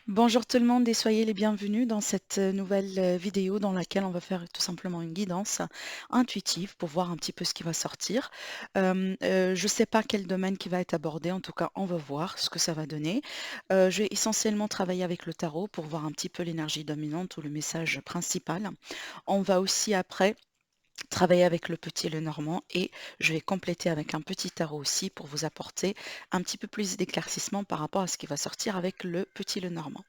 Bonjour tout le monde et soyez les bienvenus dans cette nouvelle vidéo dans laquelle on va faire tout simplement une guidance intuitive pour voir un petit peu ce qui va sortir. Je ne sais pas quel domaine qui va être abordé, en tout cas on va voir ce que ça va donner. Je vais essentiellement travailler avec le tarot pour voir un petit peu l'énergie dominante ou le message principal. On va aussi après travailler avec le petit et le normand et je vais compléter avec un petit tarot aussi pour vous apporter un petit peu plus d'éclaircissement par rapport à ce qui va sortir avec le petit et le normand.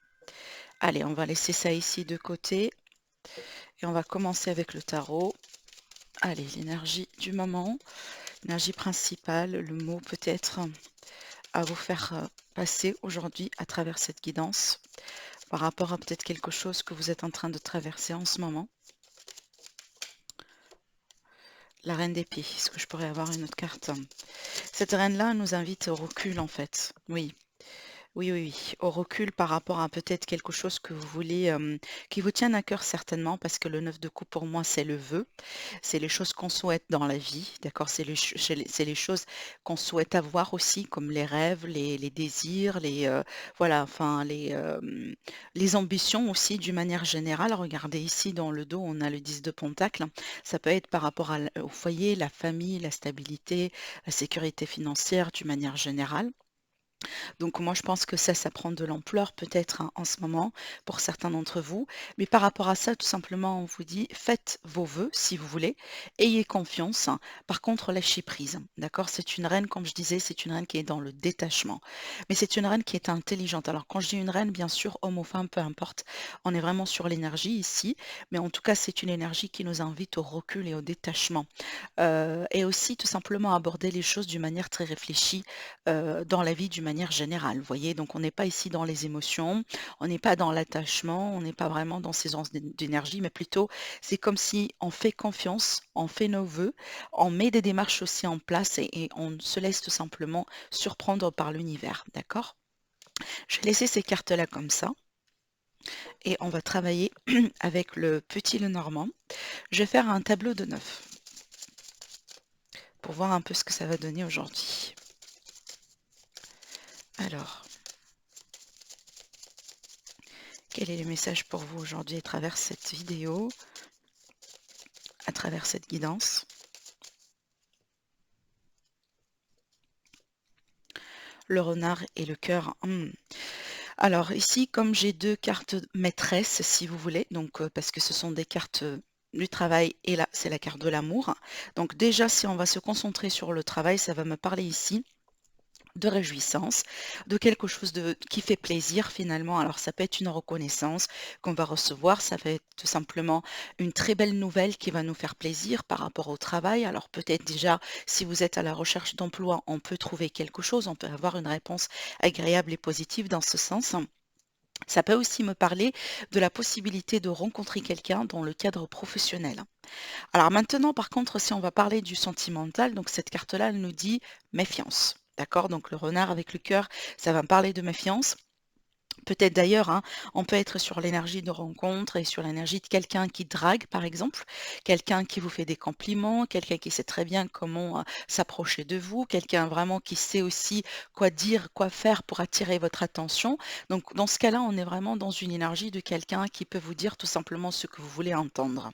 Allez, on va laisser ça ici de côté et on va commencer avec le tarot. Allez, l'énergie du moment, l'énergie principale, le mot peut-être à vous faire passer aujourd'hui à travers cette guidance par rapport à peut-être quelque chose que vous êtes en train de traverser en ce moment. La reine d'épée, est-ce que je pourrais avoir une autre carte? Cette reine-là nous invite au recul en fait. Oui, oui, oui, oui, au recul par rapport à peut-être quelque chose que vous voulez, qui vous tienne à cœur certainement, parce que le 9 de coupe pour moi c'est le vœu. C'est les choses qu'on souhaite dans la vie, d'accord? C'est les choses qu'on souhaite avoir aussi, comme les rêves, les désirs, voilà, enfin les ambitions aussi d'une manière générale. Regardez ici dans le dos, on a le 10 de Pentacle. Ça peut être par rapport au foyer, la famille, la stabilité, la sécurité financière d'une manière générale. Donc moi, je pense que ça prend de l'ampleur peut-être hein, en ce moment pour certains d'entre vous. Mais par rapport à ça, tout simplement, on vous dit, faites vos vœux si vous voulez, ayez confiance. Par contre, lâchez prise. D'accord? C'est une reine, comme je disais, c'est une reine qui est dans le détachement. Mais c'est une reine qui est intelligente. Alors quand je dis une reine, bien sûr, homme ou femme, peu importe. On est vraiment sur l'énergie ici. Mais en tout cas, c'est une énergie qui nous invite au recul et au détachement. Et aussi tout simplement aborder les choses d'une manière très réfléchie dans la vie d'une manière générale, vous voyez? Donc on n'est pas ici dans les émotions, on n'est pas dans l'attachement, on n'est pas vraiment dans ces onces d'énergie, mais plutôt c'est comme si on fait confiance, on fait nos vœux, on met des démarches aussi en place et on se laisse tout simplement surprendre par l'univers, d'accord? Je vais laisser ces cartes-là comme ça et on va travailler avec le petit Lenormand. Je vais faire un tableau de 9 pour voir un peu ce que ça va donner aujourd'hui. Alors, quel est le message pour vous aujourd'hui à travers cette vidéo, à travers cette guidance? Le renard et le cœur. Alors ici, comme j'ai 2 cartes maîtresses, si vous voulez, donc parce que ce sont des cartes, du travail et là, c'est la carte de l'amour. Donc déjà, si on va se concentrer sur le travail, ça va me parler ici de réjouissance, de quelque chose qui fait plaisir finalement. Alors ça peut être une reconnaissance qu'on va recevoir, ça peut être tout simplement une très belle nouvelle qui va nous faire plaisir par rapport au travail. Alors peut-être déjà, si vous êtes à la recherche d'emploi, on peut trouver quelque chose, on peut avoir une réponse agréable et positive dans ce sens. Ça peut aussi me parler de la possibilité de rencontrer quelqu'un dans le cadre professionnel. Alors maintenant, par contre, si on va parler du sentimental, donc cette carte-là, elle nous dit méfiance. D'accord? Donc le renard avec le cœur, ça va me parler de méfiance. Peut-être d'ailleurs, hein, on peut être sur l'énergie de rencontre et sur l'énergie de quelqu'un qui drague, par exemple, quelqu'un qui vous fait des compliments, quelqu'un qui sait très bien comment s'approcher de vous, quelqu'un vraiment qui sait aussi quoi dire, quoi faire pour attirer votre attention. Donc dans ce cas-là, on est vraiment dans une énergie de quelqu'un qui peut vous dire tout simplement ce que vous voulez entendre.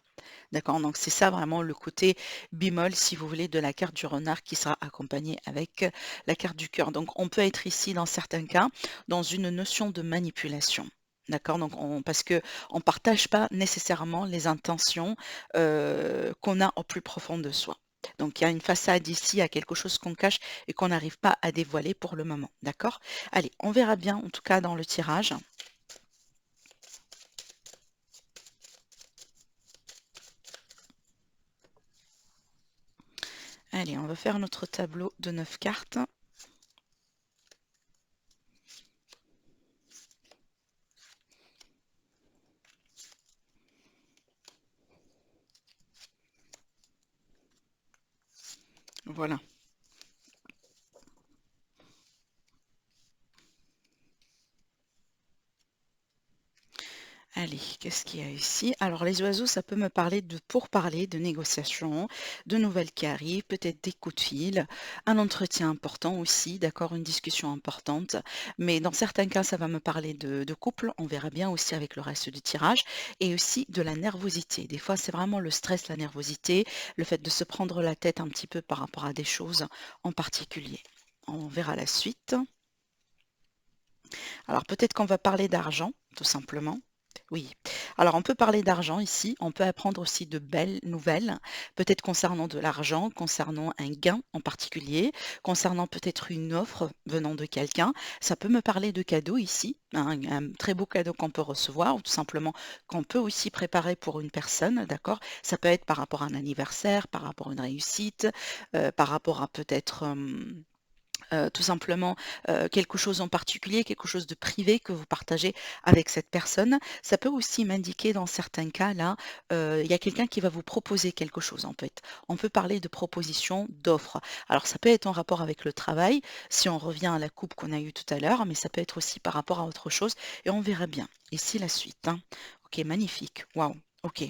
D'accord, donc c'est ça vraiment le côté bémol, si vous voulez, de la carte du renard qui sera accompagnée avec la carte du cœur. Donc on peut être ici, dans certains cas, dans une notion de manipulation. D'accord, donc parce que on partage pas nécessairement les intentions qu'on a au plus profond de soi. Donc il y a une façade ici, à quelque chose qu'on cache et qu'on n'arrive pas à dévoiler pour le moment. D'accord? Allez, on verra bien en tout cas dans le tirage. Allez, on va faire notre tableau de 9 cartes. Voilà. Allez, qu'est-ce qu'il y a ici? Alors, les oiseaux, ça peut me parler de pourparlers, de négociations, de nouvelles qui arrivent, peut-être des coups de fil, un entretien important aussi, d'accord, une discussion importante. Mais dans certains cas, ça va me parler de couple. On verra bien aussi avec le reste du tirage et aussi de la nervosité. Des fois, c'est vraiment le stress, la nervosité, le fait de se prendre la tête un petit peu par rapport à des choses en particulier. On verra la suite. Alors peut-être qu'on va parler d'argent, tout simplement. Oui. Alors on peut parler d'argent ici, on peut apprendre aussi de belles nouvelles, peut-être concernant de l'argent, concernant un gain en particulier, concernant peut-être une offre venant de quelqu'un. Ça peut me parler de cadeaux ici, un très beau cadeau qu'on peut recevoir ou tout simplement qu'on peut aussi préparer pour une personne, d'accord? Ça peut être par rapport à un anniversaire, par rapport à une réussite, par rapport à peut-être tout simplement, quelque chose en particulier, quelque chose de privé que vous partagez avec cette personne. Ça peut aussi m'indiquer dans certains cas là, il y a quelqu'un qui va vous proposer quelque chose en fait. On peut parler de proposition, d'offre. Alors ça peut être en rapport avec le travail, si on revient à la coupe qu'on a eue tout à l'heure, mais ça peut être aussi par rapport à autre chose et on verra bien. Ici la suite, hein. OK, magnifique. Waouh! OK.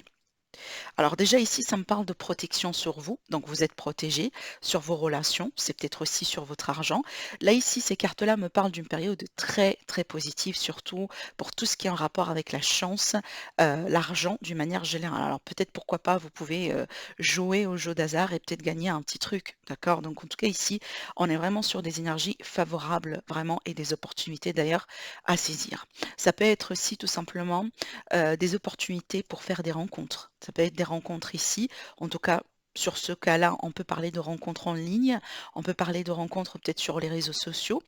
Alors déjà ici, ça me parle de protection sur vous, donc vous êtes protégé, sur vos relations, c'est peut-être aussi sur votre argent. Là ici, ces cartes-là me parlent d'une période très très positive, surtout pour tout ce qui est en rapport avec la chance, l'argent d'une manière générale. Alors peut-être pourquoi pas, vous pouvez jouer au jeu d'hasard et peut-être gagner un petit truc, d'accord? Donc en tout cas ici, on est vraiment sur des énergies favorables, vraiment, et des opportunités d'ailleurs à saisir. Ça peut être aussi tout simplement des opportunités pour faire des rencontres. Ça peut être des rencontres ici, en tout cas sur ce cas-là, on peut parler de rencontres en ligne, on peut parler de rencontres peut-être sur les réseaux sociaux.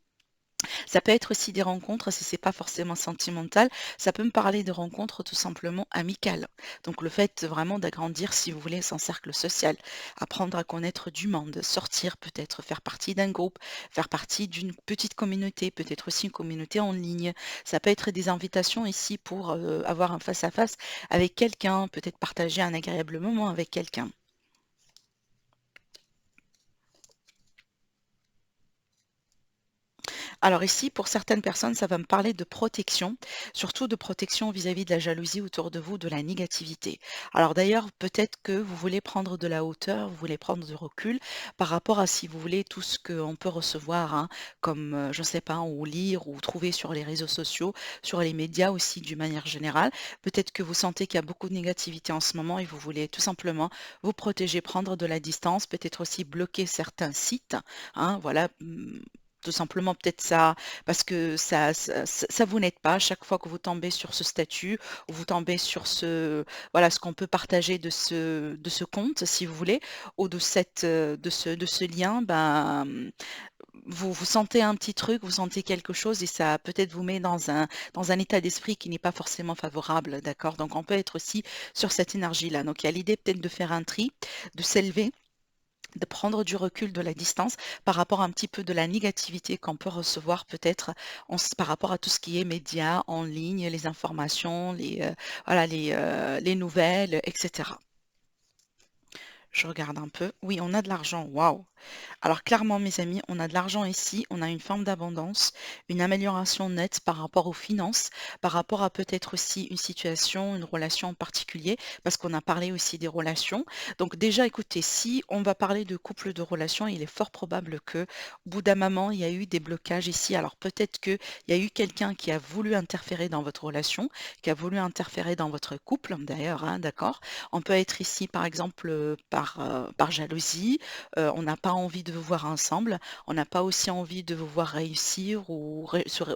Ça peut être aussi des rencontres, si c'est pas forcément sentimental, ça peut me parler de rencontres tout simplement amicales. Donc le fait vraiment d'agrandir, si vous voulez, son cercle social, apprendre à connaître du monde, sortir peut-être, faire partie d'un groupe, faire partie d'une petite communauté, peut-être aussi une communauté en ligne. Ça peut être des invitations ici pour avoir un face-à-face avec quelqu'un, peut-être partager un agréable moment avec quelqu'un. Alors ici, pour certaines personnes, ça va me parler de protection, surtout de protection vis-à-vis de la jalousie autour de vous, de la négativité. Alors d'ailleurs, peut-être que vous voulez prendre de la hauteur, vous voulez prendre du recul par rapport à, si vous voulez, tout ce qu'on peut recevoir, hein, comme, je ne sais pas, ou lire ou trouver sur les réseaux sociaux, sur les médias aussi d'une manière générale. Peut-être que vous sentez qu'il y a beaucoup de négativité en ce moment et vous voulez tout simplement vous protéger, prendre de la distance, peut-être aussi bloquer certains sites, hein, voilà, tout simplement peut-être ça parce que ça vous n'aide pas. Chaque fois que vous tombez sur ce statut ou vous tombez sur ce voilà, ce qu'on peut partager de ce compte, si vous voulez, ou de ce lien, ben, vous sentez un petit truc, vous sentez quelque chose et ça peut-être vous met dans un état d'esprit qui n'est pas forcément favorable, d'accord? Donc on peut être aussi sur cette énergie-là. Donc il y a l'idée peut-être de faire un tri, de s'élever, de prendre du recul, de la distance par rapport à un petit peu de la négativité qu'on peut recevoir peut-être par rapport à tout ce qui est médias en ligne, les informations, voilà, les nouvelles, etc. Je regarde un peu. Oui, on a de l'argent. Waouh! Alors clairement, mes amis, on a de l'argent ici, on a une forme d'abondance, une amélioration nette par rapport aux finances, par rapport à peut-être aussi une situation, une relation en particulier, parce qu'on a parlé aussi des relations. Donc déjà, écoutez, si on va parler de couple de relations, il est fort probable que, au bout d'un moment, il y a eu des blocages ici. Alors peut-être qu'il y a eu quelqu'un qui a voulu interférer dans votre relation, qui a voulu interférer dans votre couple, d'ailleurs, hein, d'accord? On peut être ici, par exemple, par jalousie, on n'a pas envie de vous voir ensemble, on n'a pas aussi envie de vous voir réussir ou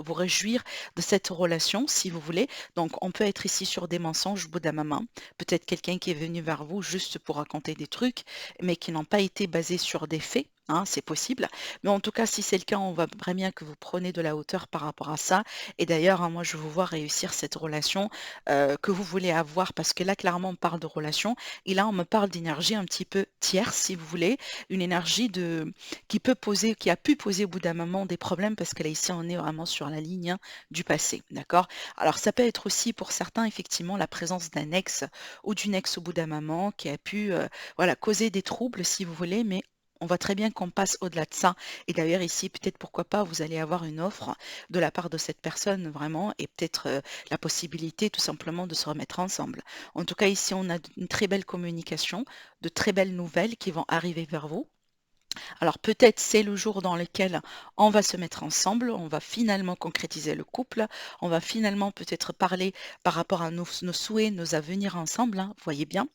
vous réjouir de cette relation, si vous voulez. Donc, on peut être ici sur des mensonges au bout d'un moment. Peut-être quelqu'un qui est venu vers vous juste pour raconter des trucs, mais qui n'ont pas été basés sur des faits. Hein, c'est possible. Mais en tout cas, si c'est le cas, on va très bien que vous prenez de la hauteur par rapport à ça. Et d'ailleurs, hein, moi, je vous vois réussir cette relation que vous voulez avoir, parce que là, clairement, on parle de relation. Et là, on me parle d'énergie un petit peu tierce, si vous voulez, une énergie qui a pu poser au bout d'un moment des problèmes parce que là, ici, on est vraiment sur la ligne, hein, du passé, d'accord? Alors, ça peut être aussi pour certains, effectivement, la présence d'un ex ou d'une ex au bout d'un moment qui a pu, voilà, causer des troubles, si vous voulez, mais On voit très bien qu'on passe au-delà de ça. Et d'ailleurs, ici, peut-être pourquoi pas, vous allez avoir une offre de la part de cette personne vraiment, et peut-être la possibilité tout simplement de se remettre ensemble. En tout cas, ici, on a une très belle communication, de très belles nouvelles qui vont arriver vers vous. Alors peut-être c'est le jour dans lequel on va se mettre ensemble, on va finalement concrétiser le couple, on va finalement peut-être parler par rapport à nos souhaits, nos avenirs ensemble, hein, vous voyez bien,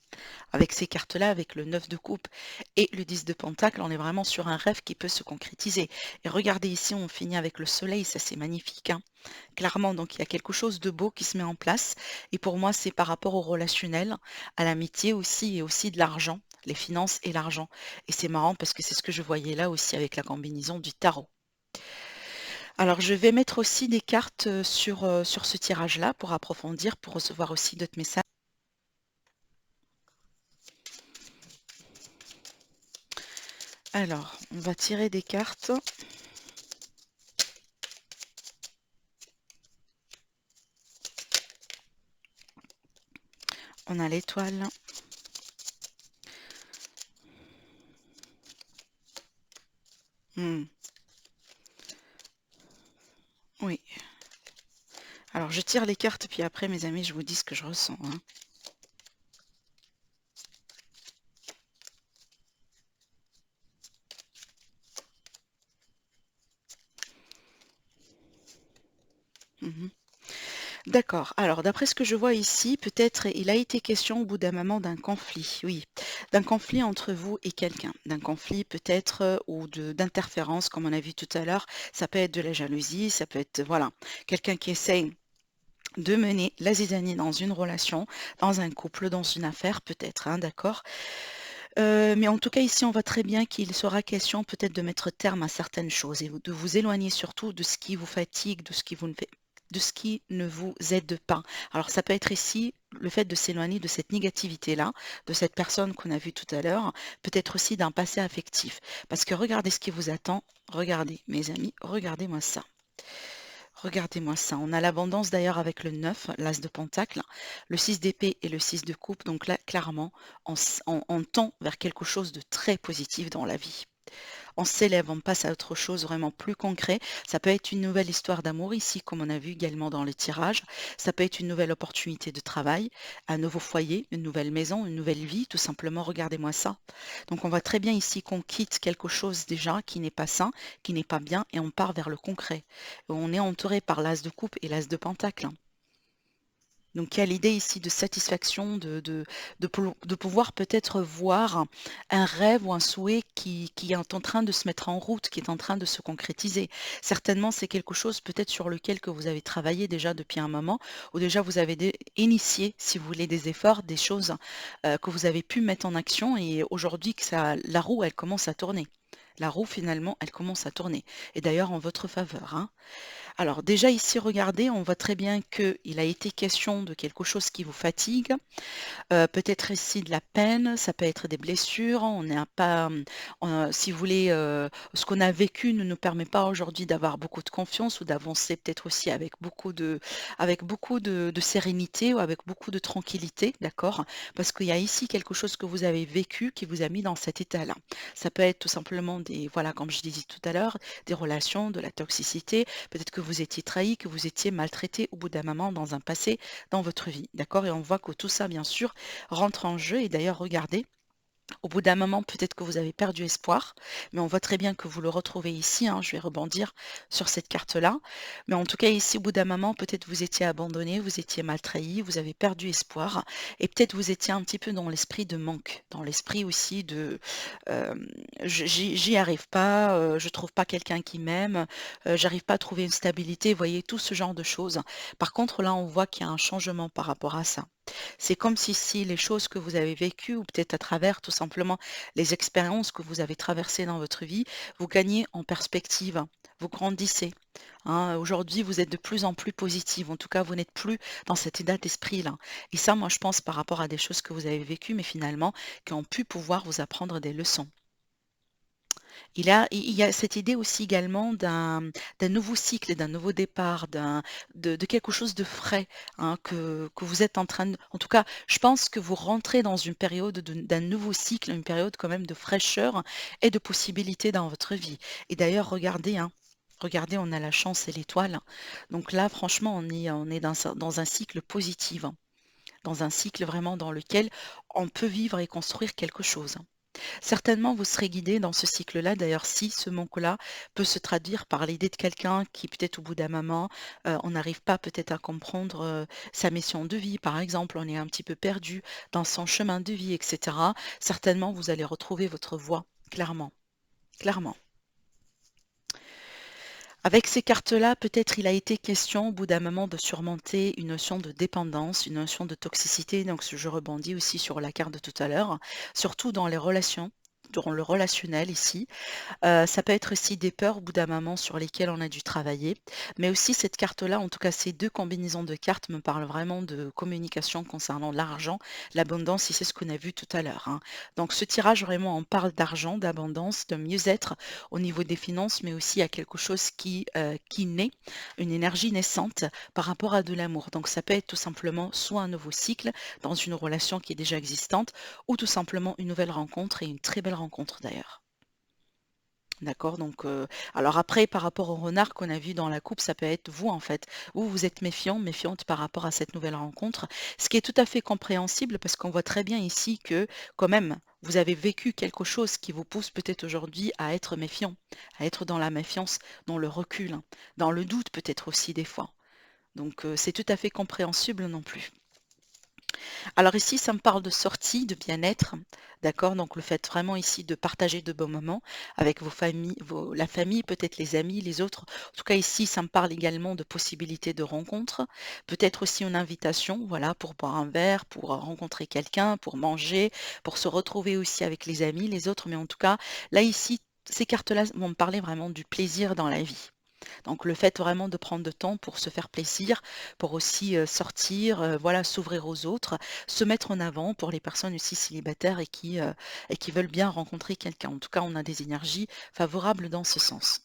avec ces cartes-là, avec le 9 de coupe et le 10 de pentacle, on est vraiment sur un rêve qui peut se concrétiser. Et regardez ici, on finit avec le soleil, ça c'est magnifique, hein. Clairement, donc il y a quelque chose de beau qui se met en place. Et pour moi, c'est par rapport au relationnel, à l'amitié aussi, et aussi de l'argent, les finances et l'argent. Et c'est marrant parce que c'est ce que je voyais là aussi avec la combinaison du tarot. Alors, je vais mettre aussi des cartes sur ce tirage-là pour approfondir, pour recevoir aussi d'autres messages. Alors, on va tirer des cartes. On a l'étoile. Hmm, oui. Alors, je tire les cartes, puis après, mes amis, je vous dis ce que je ressens, hein. Mhm. D'accord. Alors, d'après ce que je vois ici, peut-être il a été question au bout d'un moment d'un conflit, oui, d'un conflit entre vous et quelqu'un, d'un conflit peut-être ou d'interférence, comme on a vu tout à l'heure. Ça peut être de la jalousie, ça peut être, voilà, quelqu'un qui essaye de mener la zizanie dans une relation, dans un couple, dans une affaire, peut-être, hein, d'accord. Mais en tout cas, ici, on voit très bien qu'il sera question peut-être de mettre terme à certaines choses et de vous éloigner surtout de ce qui vous fatigue, de ce qui ne vous aide pas. Alors, ça peut être ici le fait de s'éloigner de cette négativité-là, de cette personne qu'on a vue tout à l'heure, peut-être aussi d'un passé affectif. Parce que regardez ce qui vous attend. Regardez, mes amis, regardez-moi ça. Regardez-moi ça. On a l'abondance d'ailleurs avec le 9, l'as de pentacle, le 6 d'épée et le 6 de coupe. Donc là, clairement, on tend vers quelque chose de très positif dans la vie. On s'élève, on passe à autre chose vraiment plus concret. Ça peut être une nouvelle histoire d'amour ici, comme on a vu également dans les tirages. Ça peut être une nouvelle opportunité de travail, un nouveau foyer, une nouvelle maison, une nouvelle vie, tout simplement. Regardez-moi ça. Donc on voit très bien ici qu'on quitte quelque chose déjà qui n'est pas sain, qui n'est pas bien, et on part vers le concret. On est entouré par l'as de coupe et l'as de pentacle, hein. Donc il y a l'idée ici de satisfaction, de pouvoir peut-être voir un rêve ou un souhait qui est en train de se mettre en route, qui est en train de se concrétiser. Certainement, c'est quelque chose peut-être sur lequel que vous avez travaillé déjà depuis un moment, ou déjà vous avez initié, si vous voulez, des efforts, des choses que vous avez pu mettre en action, et aujourd'hui que la roue, elle commence à tourner. La roue, finalement, elle commence à tourner. Et d'ailleurs en votre faveur, hein. Alors déjà ici, regardez, on voit très bien qu'il a été question de quelque chose qui vous fatigue, peut-être ici de la peine, ça peut être des blessures, on n'a pas, si vous voulez, ce qu'on a vécu ne nous permet pas aujourd'hui d'avoir beaucoup de confiance ou d'avancer peut-être aussi avec beaucoup de sérénité ou avec beaucoup de tranquillité, d'accord? Parce qu'il y a ici quelque chose que vous avez vécu qui vous a mis dans cet état-là. Ça peut être tout simplement voilà, comme je disais tout à l'heure, des relations, de la toxicité, peut-être que vous étiez trahi, que vous étiez maltraité au bout d'un moment dans un passé, dans votre vie, d'accord? Et on voit que tout ça, bien sûr, rentre en jeu. Et d'ailleurs, regardez, au bout d'un moment, peut-être que vous avez perdu espoir, mais on voit très bien que vous le retrouvez ici, hein. Je vais rebondir sur cette carte-là. Mais en tout cas, ici, au bout d'un moment, peut-être vous étiez abandonné, vous étiez mal trahi, vous avez perdu espoir, et peut-être vous étiez un petit peu dans l'esprit de manque, dans l'esprit aussi de euh, j'y arrive pas, je trouve pas quelqu'un qui m'aime, j'arrive pas à trouver une stabilité, vous voyez, tout ce genre de choses. Par contre, là, on voit qu'il y a un changement par rapport à ça. C'est comme si les choses que vous avez vécues ou peut-être à travers tout simplement les expériences que vous avez traversées dans votre vie, vous gagnez en perspective, vous grandissez, hein. Aujourd'hui, vous êtes de plus en plus positive. En tout cas, vous n'êtes plus dans cet état d'esprit-là. Et ça, moi, je pense par rapport à des choses que vous avez vécues, mais finalement, qui ont pu pouvoir vous apprendre des leçons. Il y a cette idée aussi également d'un nouveau cycle, d'un nouveau départ, de quelque chose de frais, hein, que vous êtes en train de en tout cas, je pense que vous rentrez dans une période d'un nouveau cycle, une période quand même de fraîcheur et de possibilités dans votre vie. Et d'ailleurs, regardez, hein, regardez, on a la chance et l'étoile. Donc là, franchement, on est dans un cycle positif, hein, dans un cycle vraiment dans lequel on peut vivre et construire quelque chose. Certainement, vous serez guidé dans ce cycle-là. D'ailleurs, si ce manque-là peut se traduire par l'idée de quelqu'un qui, peut-être au bout d'un moment, on n'arrive pas peut-être à comprendre sa mission de vie, par exemple, on est un petit peu perdu dans son chemin de vie, etc. Certainement, vous allez retrouver votre voie, clairement, clairement. Avec ces cartes-là, peut-être il a été question au bout d'un moment de surmonter une notion de dépendance, une notion de toxicité. Donc je rebondis aussi sur la carte de tout à l'heure, surtout dans les relations, dans le relationnel ici. Ça peut être aussi des peurs au bout d'un moment sur lesquelles on a dû travailler. Mais aussi cette carte-là, en tout cas ces 2 combinaisons de cartes me parlent vraiment de communication concernant l'argent, l'abondance et c'est ce qu'on a vu tout à l'heure, hein. Donc ce tirage vraiment on parle d'argent, d'abondance, de mieux-être au niveau des finances, mais aussi à quelque chose qui naît, une énergie naissante par rapport à de l'amour. Donc ça peut être tout simplement soit un nouveau cycle dans une relation qui est déjà existante ou tout simplement une nouvelle rencontre et une très belle rencontre d'ailleurs. D'accord, donc alors après par rapport au renard qu'on a vu dans la coupe, ça peut être vous en fait. Vous, vous êtes méfiant, méfiante par rapport à cette nouvelle rencontre, ce qui est tout à fait compréhensible parce qu'on voit très bien ici que quand même, vous avez vécu quelque chose qui vous pousse peut-être aujourd'hui à être méfiant, à être dans la méfiance, dans le recul, hein, dans le doute peut-être aussi des fois. Donc c'est tout à fait compréhensible non plus. Alors ici, ça me parle de sortie, de bien-être, d'accord? Donc le fait vraiment ici de partager de bons moments avec vos familles, la famille, peut-être les amis, les autres. En tout cas ici, ça me parle également de possibilités de rencontres, peut-être aussi une invitation, voilà, pour boire un verre, pour rencontrer quelqu'un, pour manger, pour se retrouver aussi avec les amis, les autres. Mais en tout cas, là ici, ces cartes-là vont me parler vraiment du plaisir dans la vie. Donc le fait vraiment de prendre de temps pour se faire plaisir, pour aussi, sortir, voilà, s'ouvrir aux autres, se mettre en avant pour les personnes aussi célibataires et qui veulent bien rencontrer quelqu'un. En tout cas, on a des énergies favorables dans ce sens.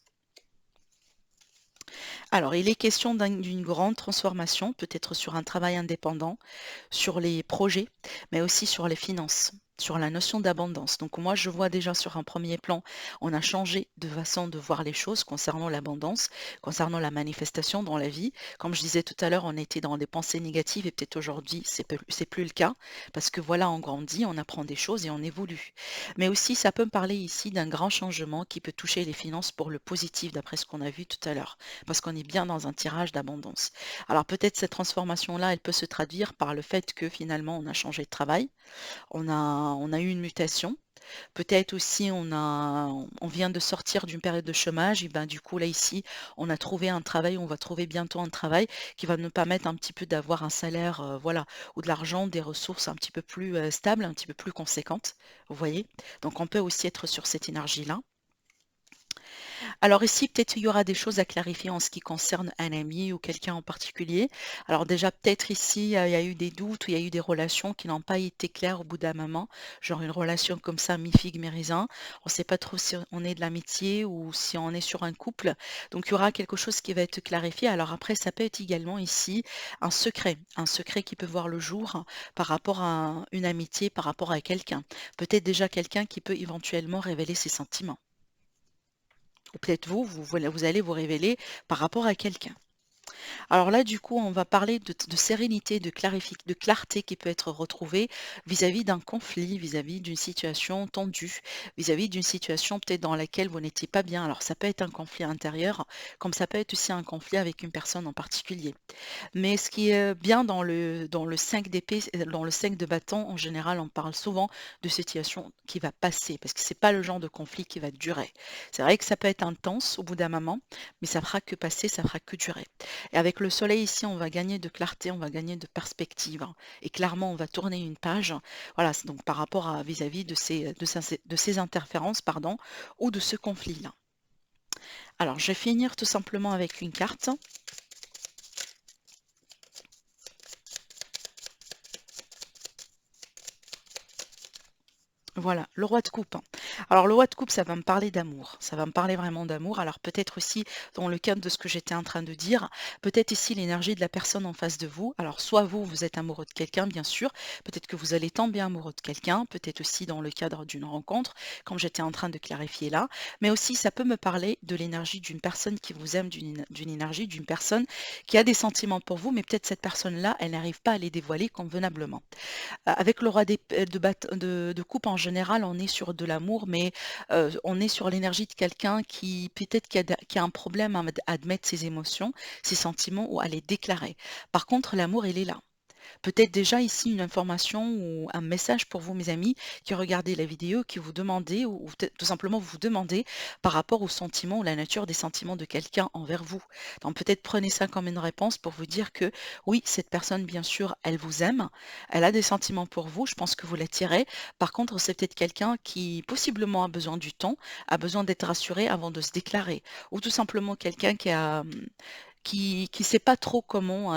Alors, il est question d'une grande transformation, peut-être sur un travail indépendant, sur les projets, mais aussi sur les finances, sur la notion d'abondance. Donc moi, je vois déjà sur un premier plan, on a changé de façon de voir les choses concernant l'abondance, concernant la manifestation dans la vie. Comme je disais tout à l'heure, on était dans des pensées négatives et peut-être aujourd'hui, c'est plus le cas, parce que voilà, on grandit, on apprend des choses et on évolue. Mais aussi, ça peut me parler ici d'un grand changement qui peut toucher les finances pour le positif, d'après ce qu'on a vu tout à l'heure, parce qu'on est bien dans un tirage d'abondance. Alors peut-être cette transformation-là, elle peut se traduire par le fait que finalement on a changé de travail, on a eu une mutation. Peut-être aussi on vient de sortir d'une période de chômage et ben du coup là ici, on a trouvé un travail, on va trouver bientôt un travail qui va nous permettre un petit peu d'avoir un salaire, voilà, ou de l'argent, des ressources un petit peu plus stables, un petit peu plus conséquentes. Vous voyez? Donc on peut aussi être sur cette énergie-là. Alors ici, peut-être il y aura des choses à clarifier en ce qui concerne un ami ou quelqu'un en particulier. Alors déjà, peut-être ici, il y a eu des doutes ou il y a eu des relations qui n'ont pas été claires au bout d'un moment, genre une relation comme ça, mi-figue, mi-raisin. On ne sait pas trop si on est de l'amitié ou si on est sur un couple. Donc il y aura quelque chose qui va être clarifié. Alors après, ça peut être également ici un secret qui peut voir le jour par rapport à une amitié, par rapport à quelqu'un. Peut-être déjà quelqu'un qui peut éventuellement révéler ses sentiments. Ou peut-être vous allez vous révéler par rapport à quelqu'un. Alors là, du coup, on va parler de sérénité, de clarté qui peut être retrouvée vis-à-vis d'un conflit, vis-à-vis d'une situation tendue, vis-à-vis d'une situation peut-être dans laquelle vous n'étiez pas bien. Alors ça peut être un conflit intérieur, comme ça peut être aussi un conflit avec une personne en particulier. Mais ce qui est bien dans le 5 d'épée, dans le 5 de bâton, en général, on parle souvent de situation qui va passer, parce que c'est pas le genre de conflit qui va durer. C'est vrai que ça peut être intense au bout d'un moment, mais ça fera que passer, ça fera que durer. Et avec le soleil ici, on va gagner de clarté, on va gagner de perspective, hein. Et clairement, on va tourner une page. Voilà, c'est donc par rapport à vis-à-vis de ces interférences, pardon, ou de ce conflit-là. Alors, je vais finir tout simplement avec une carte. Voilà, le roi de coupe, hein. Alors le roi de coupe, ça va me parler d'amour, ça va me parler vraiment d'amour. Alors peut-être aussi dans le cadre de ce que j'étais en train de dire, peut-être ici l'énergie de la personne en face de vous. Alors soit vous, vous êtes amoureux de quelqu'un, bien sûr, peut-être que vous allez tomber amoureux de quelqu'un, peut-être aussi dans le cadre d'une rencontre, comme j'étais en train de clarifier là, mais aussi ça peut me parler de l'énergie d'une personne qui vous aime, d'une énergie d'une personne qui a des sentiments pour vous, mais peut-être cette personne-là, elle n'arrive pas à les dévoiler convenablement. Avec le roi de coupe en général, on est sur de l'amour, mais on est sur l'énergie de quelqu'un qui peut-être qui a un problème à admettre ses émotions, ses sentiments ou à les déclarer. Par contre, l'amour, il est là. Peut-être déjà ici une information ou un message pour vous, mes amis, qui regardez la vidéo, qui vous demandez ou peut-être tout simplement vous demandez par rapport aux sentiments ou la nature des sentiments de quelqu'un envers vous. Donc peut-être prenez ça comme une réponse pour vous dire que oui, cette personne, bien sûr, elle vous aime, elle a des sentiments pour vous, je pense que vous l'attirez. Par contre, c'est peut-être quelqu'un qui possiblement a besoin du temps, a besoin d'être rassuré avant de se déclarer, ou tout simplement quelqu'un qui sait pas trop comment,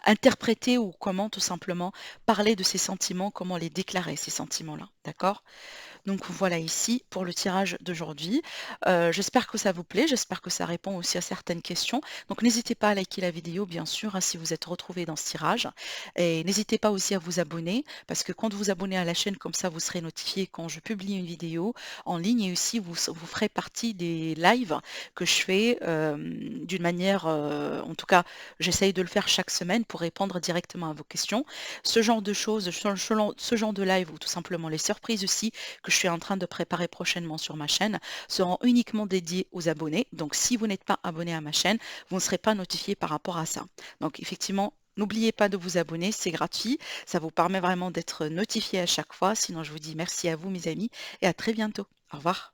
interpréter ou comment tout simplement parler de ses sentiments, comment les déclarer ces sentiments-là, d'accord? Donc voilà ici pour le tirage d'aujourd'hui. J'espère que ça vous plaît, j'espère que ça répond aussi à certaines questions. Donc n'hésitez pas à liker la vidéo bien sûr, hein, si vous êtes retrouvés dans ce tirage et n'hésitez pas aussi à vous abonner parce que quand vous vous abonnez à la chaîne comme ça, vous serez notifié quand je publie une vidéo en ligne et aussi vous ferez partie des lives que je fais, d'une manière, en tout cas, j'essaye de le faire chaque semaine pour répondre directement à vos questions. Ce genre de choses, ce genre de live ou tout simplement les surprises aussi que je suis en train de préparer prochainement sur ma chaîne seront uniquement dédiés aux abonnés. Donc si vous n'êtes pas abonné à ma chaîne, vous ne serez pas notifié par rapport à ça. Donc effectivement, n'oubliez pas de vous abonner, c'est gratuit. Ça vous permet vraiment d'être notifié à chaque fois. Sinon, je vous dis merci à vous mes amis et à très bientôt. Au revoir.